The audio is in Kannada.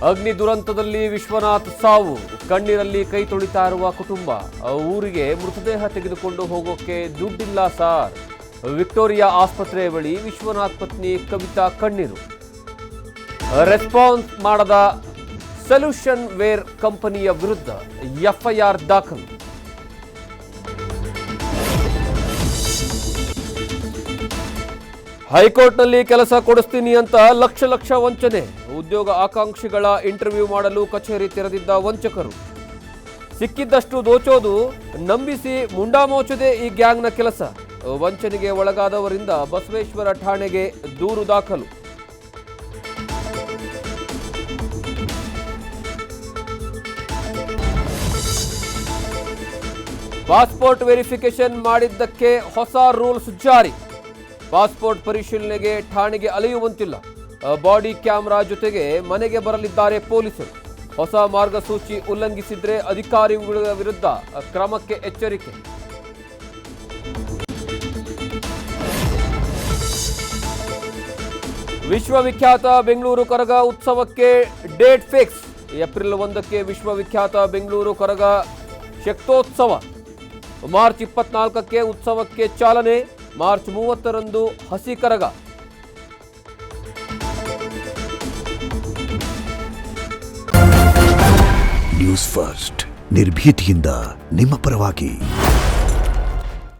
ಅಗ್ನಿ ದುರಂತದಲ್ಲಿ ವಿಶ್ವನಾಥ್ ಸಾವು, ಕಣ್ಣೀರಲ್ಲಿ ಕೈ ತೊಳಿತಾ ಇರುವ ಕುಟುಂಬ. ಊರಿಗೆ ಮೃತದೇಹ ತೆಗೆದುಕೊಂಡು ಹೋಗೋಕೆ ದುಡ್ಡಿಲ್ಲ ಸಾರ್. ವಿಕ್ಟೋರಿಯಾ ಆಸ್ಪತ್ರೆ ಬಳಿ ವಿಶ್ವನಾಥ್ ಪತ್ನಿ ಕವಿತಾ ಕಣ್ಣೀರು. ರೆಸ್ಪಾನ್ಸ್ ಮಾಡದ ಸೊಲ್ಯೂಷನ್ ವೇರ್ ಕಂಪನಿಯ ವಿರುದ್ಧ ಎಫ್ಐಆರ್ ದಾಖಲು. ಹೈಕೋರ್ಟ್ನಲ್ಲಿ ಕೆಲಸ ಕೊಡಿಸ್ತೀನಿ ಅಂತ ಲಕ್ಷ ವಂಚನೆ. ಉದ್ಯೋಗ ಆಕಾಂಕ್ಷಿಗಳ ಇಂಟರ್ವ್ಯೂ ಮಾಡಲು ಕಚೇರಿ ತೆರೆದಿದ್ದ ವಂಚಕರು. ಸಿಕ್ಕಿದ್ದಷ್ಟು ದೋಚೋದು, ನಂಬಿಸಿ ಮುಂಡಾಮೋಚದೆ ಈ ಗ್ಯಾಂಗ್ನ ಕೆಲಸ. ವಂಚನೆಗೆ ಒಳಗಾದವರಿಂದ ಬಸವೇಶ್ವರ ಠಾಣೆಗೆ ದೂರು ದಾಖಲು. ಪಾಸ್ಪೋರ್ಟ್ ವೆರಿಫಿಕೇಶನ್ ಮಾಡಿದ್ದಕ್ಕೆ ಹೊಸ ರೂಲ್ಸ್ ಜಾರಿ. ಪಾಸ್ಪೋರ್ಟ್ ಪರಿಶೀಲನೆಗೆ ಠಾಣೆಗೆ ಅಲೆಯುವಂತಿಲ್ಲ. ಬಾಡಿ ಕ್ಯಾಮೆರಾ ಜೊತೆಗೆ ಮನೆಗೆ ಬರಲಿದ್ದಾರೆ ಪೊಲೀಸರು. ಹೊಸ ಮಾರ್ಗಸೂಚಿ ಉಲ್ಲಂಘಿಸಿದ್ರೆ ಅಧಿಕಾರಿಗಳ ವಿರುದ್ಧ ಕ್ರಮಕ್ಕೆ ಎಚ್ಚರಿಕೆ. ವಿಶ್ವವಿಖ್ಯಾತ ಬೆಂಗಳೂರು ಕರಗ ಉತ್ಸವಕ್ಕೆ ಡೇಟ್ ಫಿಕ್ಸ್. ಏಪ್ರಿಲ್ 1ಕ್ಕೆ ವಿಶ್ವವಿಖ್ಯಾತ ಬೆಂಗಳೂರು ಕರಗ ಶಕ್ತೋತ್ಸವ. ಮಾರ್ಚ್ 24ಕ್ಕೆ ಉತ್ಸವಕ್ಕೆ ಚಾಲನೆ. ಮಾರ್ಚ್ 30ರಂದು ಹಸಿ ಕರಗ. ನ್ಯೂಸ್ ಫಸ್ಟ್, ನಿರ್ಭೀತಿಯಿಂದ ನಿಮ್ಮ ಪರವಾಗಿ.